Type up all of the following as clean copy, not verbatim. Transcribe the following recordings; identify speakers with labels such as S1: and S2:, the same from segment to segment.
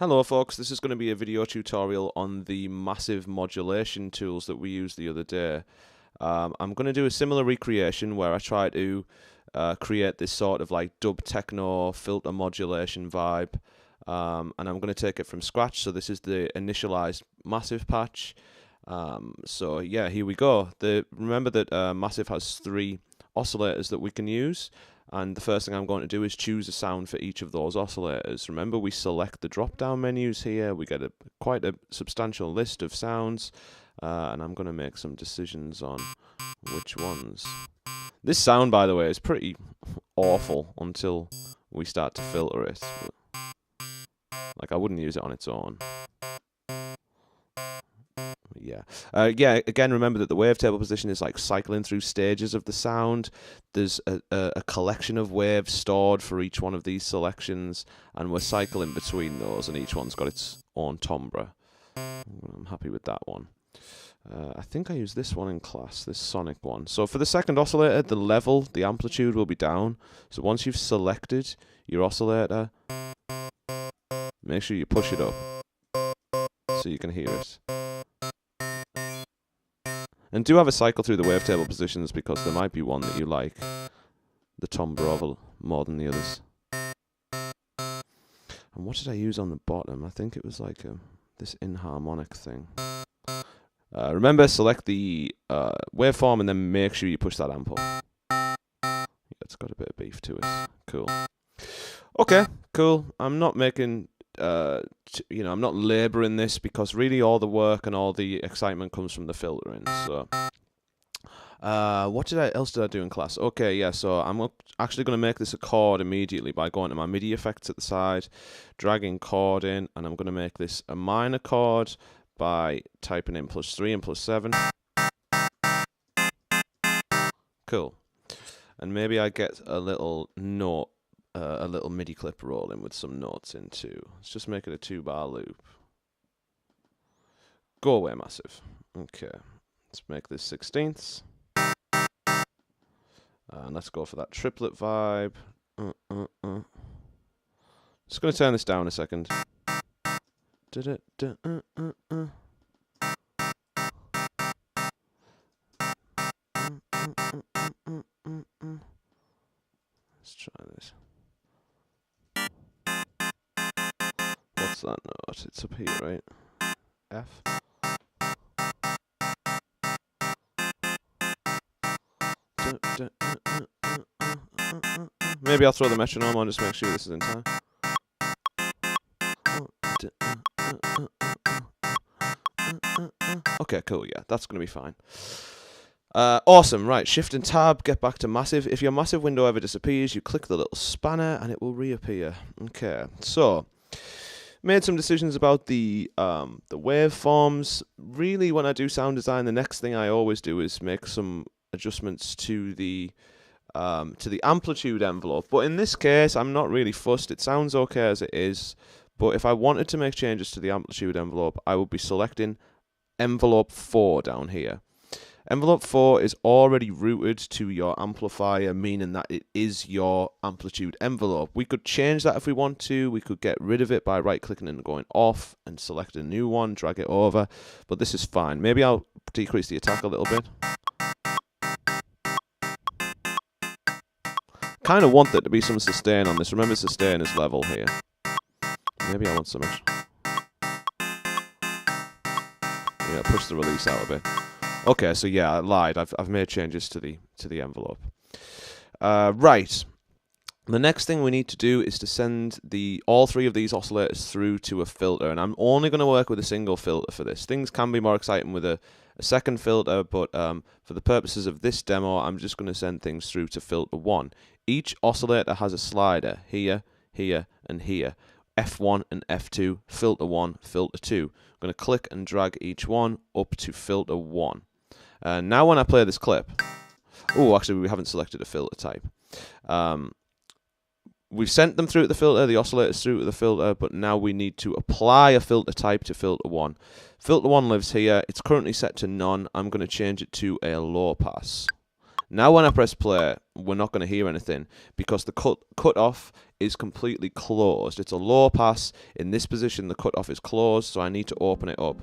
S1: Hello folks, this is going to be a video tutorial on the massive modulation tools that we used the other day. I'm going to do a similar recreation where I try to create this sort of like dub techno filter modulation vibe, and I'm going to take it from scratch. So this is the initialized massive patch. So yeah, here we go. Remember that massive has 3 oscillators that we can use. And the first thing I'm going to do is choose a sound for each of those oscillators. Remember, we select the drop-down menus here. We get quite a substantial list of sounds, and I'm going to make some decisions on which ones. This sound, by the way, is pretty awful until we start to filter it. Like, I wouldn't use it on its own. Yeah. Again, remember that the wavetable position is like cycling through stages of the sound. There's a collection of waves stored for each one of these selections, and we're cycling between those, and each one's got its own timbre. I'm happy with that one. I think I used this one in class, this sonic one. So for the second oscillator, the level, the amplitude will be down. So once you've selected your oscillator, make sure you push it up so you can hear it. And do have a cycle through the wavetable positions, because there might be one that you like the timbre of more than the others. And what did I use on the bottom? I think it was like this inharmonic thing. Remember, select the waveform and then make sure you push that amp up. Yeah, it's got a bit of beef to it. Cool. Okay, cool. I'm not making... I'm not labouring this, because really all the work and all the excitement comes from the filtering. So, what else did I do in class? Okay, yeah, so I'm actually going to make this a chord immediately by going to my MIDI effects at the side, dragging chord in, and I'm going to make this a minor chord by typing in +3 and +7. Cool. And maybe I get a little note. A little MIDI clip rolling with some notes in too. Let's just make it a 2-bar loop. Go away, massive. Okay, let's make this 16ths. And let's go for that triplet vibe. Just going to turn this down a second. Let's try this. What's that note? It's up here, right? F. Maybe I'll throw the metronome on, just make sure this is in time. Okay, cool, yeah, that's going to be fine. Awesome, right, Shift and Tab, get back to Massive. If your Massive window ever disappears, you click the little spanner and it will reappear. Okay, so... made some decisions about the waveforms. Really, when I do sound design, the next thing I always do is make some adjustments to the amplitude envelope. But in this case, I'm not really fussed. It sounds okay as it is. But if I wanted to make changes to the amplitude envelope, I would be selecting envelope 4 down here. Envelope 4 is already routed to your amplifier, meaning that it is your amplitude envelope. We could change that if we want to. We could get rid of it by right-clicking and going off and select a new one, drag it over. But this is fine. Maybe I'll decrease the attack a little bit. Kind of want there to be some sustain on this. Remember, sustain is level here. Maybe I want some extra. Yeah, push the release out a bit. Okay, so yeah, I lied. I've made changes to the envelope. Right. The next thing we need to do is to send all 3 of these oscillators through to a filter, and I'm only going to work with a single filter for this. Things can be more exciting with a second filter, but for the purposes of this demo, I'm just going to send things through to filter 1. Each oscillator has a slider here, here, and here. F1 and F2, filter 1, filter 2. I'm going to click and drag each one up to filter 1. Now when I play this clip... oh, actually we haven't selected a filter type. We've sent them through to the filter, the oscillators through to the filter, but now we need to apply a filter type to filter 1. Filter 1 lives here. It's currently set to none. I'm going to change it to a low pass. Now when I press play, we're not going to hear anything because the cut-off is completely closed. It's a low pass. In this position, the cut-off is closed, so I need to open it up.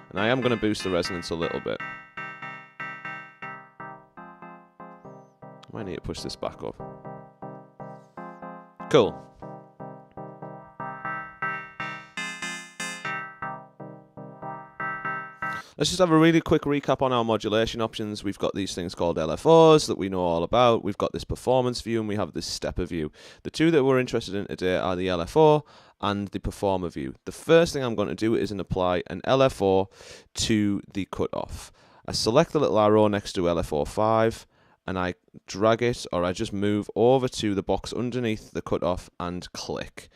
S1: And I am going to boost the resonance a little bit. I might need to push this back up. Cool. Let's just have a really quick recap on our modulation options. We've got these things called LFOs that we know all about. We've got this performance view and we have this stepper view. The two that we're interested in today are the LFO and the performer view. The first thing I'm going to do is apply an LFO to the cutoff. I select the little arrow next to LFO 5 and I drag it, or I just move over to the box underneath the cutoff and click.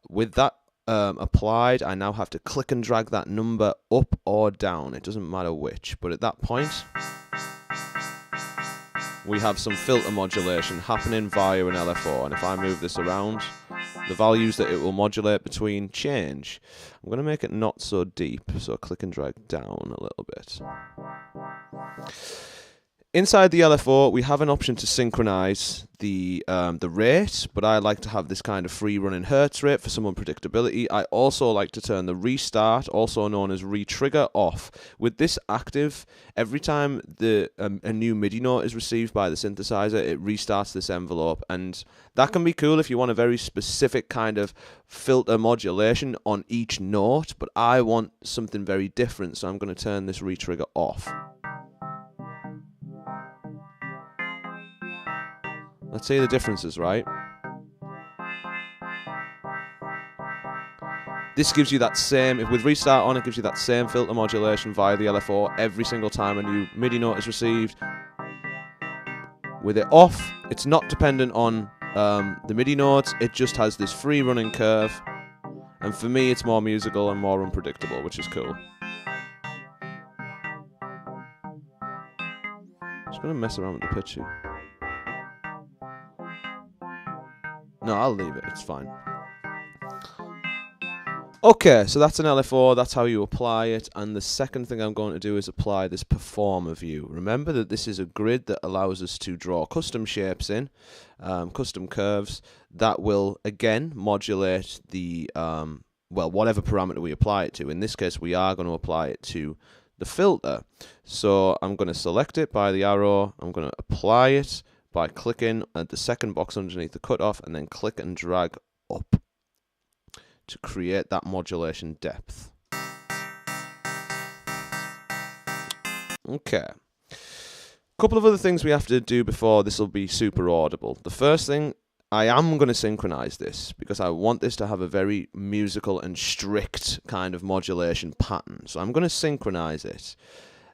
S1: With that applied, I now have to click and drag that number up or down. It doesn't matter which, but at that point we have some filter modulation happening via an LFO, and if I move this around, the values that it will modulate between change. I'm going to make it not so deep, so click and drag down a little bit. Inside the LFO, we have an option to synchronize the rate, but I like to have this kind of free running hertz rate for some unpredictability. I also like to turn the restart, also known as retrigger, off. With this active, every time a new MIDI note is received by the synthesizer, it restarts this envelope, and that can be cool if you want a very specific kind of filter modulation on each note, but I want something very different, so I'm going to turn this retrigger off. Let's see the differences, right? This gives you that same, with restart on, it gives you that same filter modulation via the LFO every single time a new MIDI note is received. With it off, it's not dependent on the MIDI notes, it just has this free running curve. And for me, it's more musical and more unpredictable, which is cool. Just gonna mess around with the pitch here. No, I'll leave it, it's fine. Okay, so that's an LFO, that's how you apply it, and the second thing I'm going to do is apply this performer view. Remember that this is a grid that allows us to draw custom shapes in, custom curves, that will, again, modulate the, well, whatever parameter we apply it to. In this case, we are going to apply it to the filter. So I'm going to select it by the arrow, I'm going to apply it by clicking at the second box underneath the cutoff and then click and drag up to create that modulation depth. Okay. A couple of other things we have to do before this will be super audible. The first thing, I am going to synchronize this because I want this to have a very musical and strict kind of modulation pattern. So I'm going to synchronize it.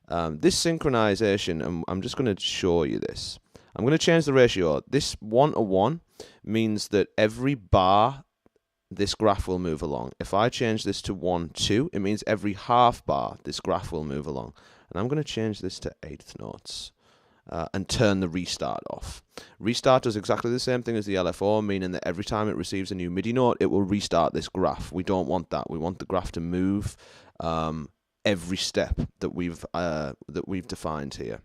S1: This synchronization, I'm just going to show you this. I'm going to change the ratio. This 1:1 means that every bar this graph will move along. If I change this to 1:2, it means every half bar this graph will move along. And I'm going to change this to 1/8 notes and turn the restart off. Restart does exactly the same thing as the LFO, meaning that every time it receives a new MIDI note, it will restart this graph. We don't want that. We want the graph to move every step that we've defined here.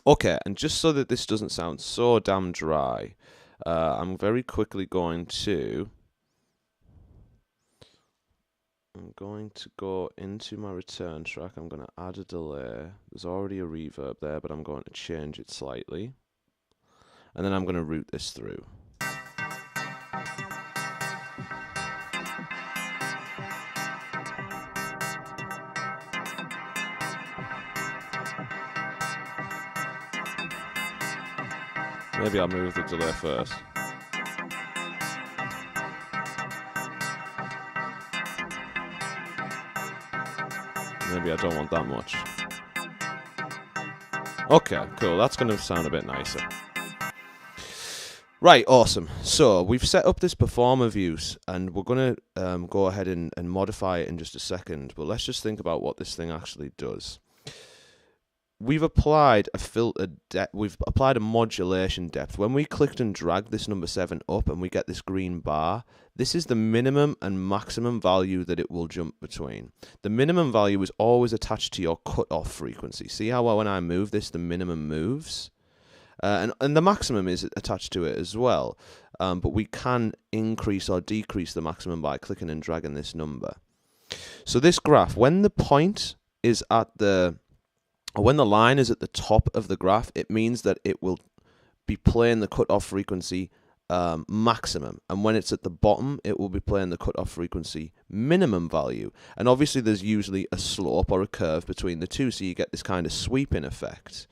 S1: Okay, and just so that this doesn't sound so damn dry, I'm very quickly going to go into my return track. I'm going to add a delay. There's already a reverb there, but I'm going to change it slightly. And then I'm going to route this through. Maybe I'll move the delay first. Maybe I don't want that much. Okay, cool. That's going to sound a bit nicer. Right, awesome. So we've set up this performer views, and we're going to go ahead and modify it in just a second. But let's just think about what this thing actually does. we've applied a filter depth, we've applied a modulation depth. When we clicked and dragged this number 7 up and we get this green bar, this is the minimum and maximum value that it will jump between. The minimum value is always attached to your cutoff frequency. See how when I move this, the minimum moves? And the maximum is attached to it as well. But we can increase or decrease the maximum by clicking and dragging this number. So this graph, when the point is at when the line is at the top of the graph, it means that it will be playing the cutoff frequency maximum, and when it's at the bottom, it will be playing the cutoff frequency minimum value. And obviously, there's usually a slope or a curve between the two, so you get this kind of sweeping effect.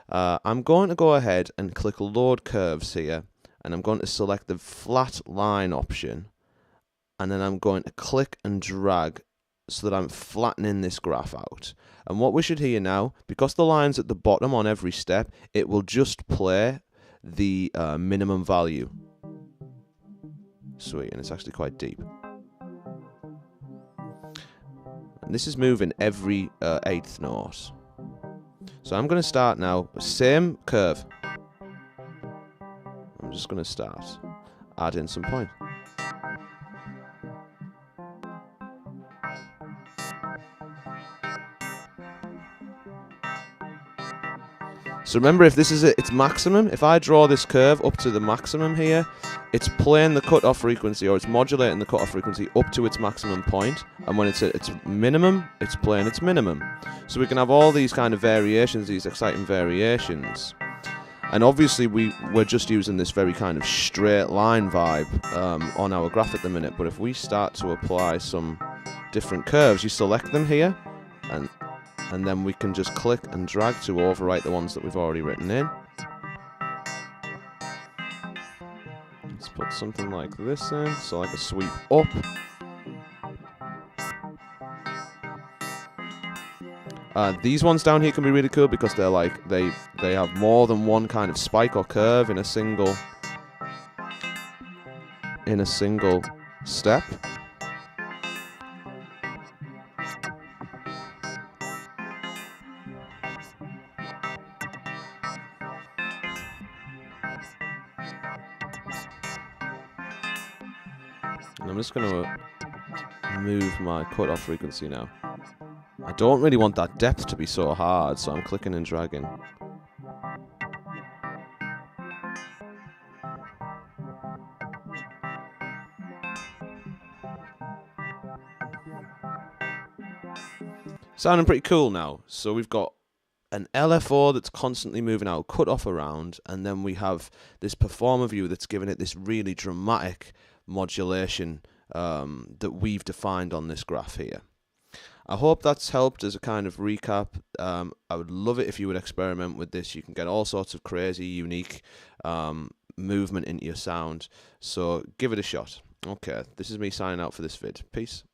S1: I'm going to go ahead and click Load Curves here, and I'm going to select the Flat Line option, and then I'm going to click and drag so that I'm flattening this graph out. And what we should hear now, because the line's at the bottom on every step, it will just play the minimum value. Sweet, and it's actually quite deep. And this is moving every 8th note. So I'm going to start now, same curve. I'm just going to start, add in some point. So remember, if this is its maximum, if I draw this curve up to the maximum here, it's playing the cutoff frequency, or it's modulating the cutoff frequency up to its maximum point, and when it's at its minimum, it's playing its minimum. So we can have all these kind of variations, these exciting variations. And obviously we're just using this very kind of straight line vibe on our graph at the minute, but if we start to apply some different curves, you select them here, and then we can just click and drag to overwrite the ones that we've already written in. Let's put something like this in, so like a sweep up. These ones down here can be really cool because they're like they have more than one kind of spike or curve in a single step. And I'm just going to move my cutoff frequency now. I don't really want that depth to be so hard, so I'm clicking and dragging. Sounding pretty cool now. So we've got an LFO that's constantly moving our cutoff around, and then we have this performer view that's giving it this really dramatic modulation that we've defined on this graph here. I hope that's helped as a kind of recap. I would love it if you would experiment with this. You can get all sorts of crazy, unique movement into your sound. So give it a shot. Okay, this is me signing out for this vid. Peace.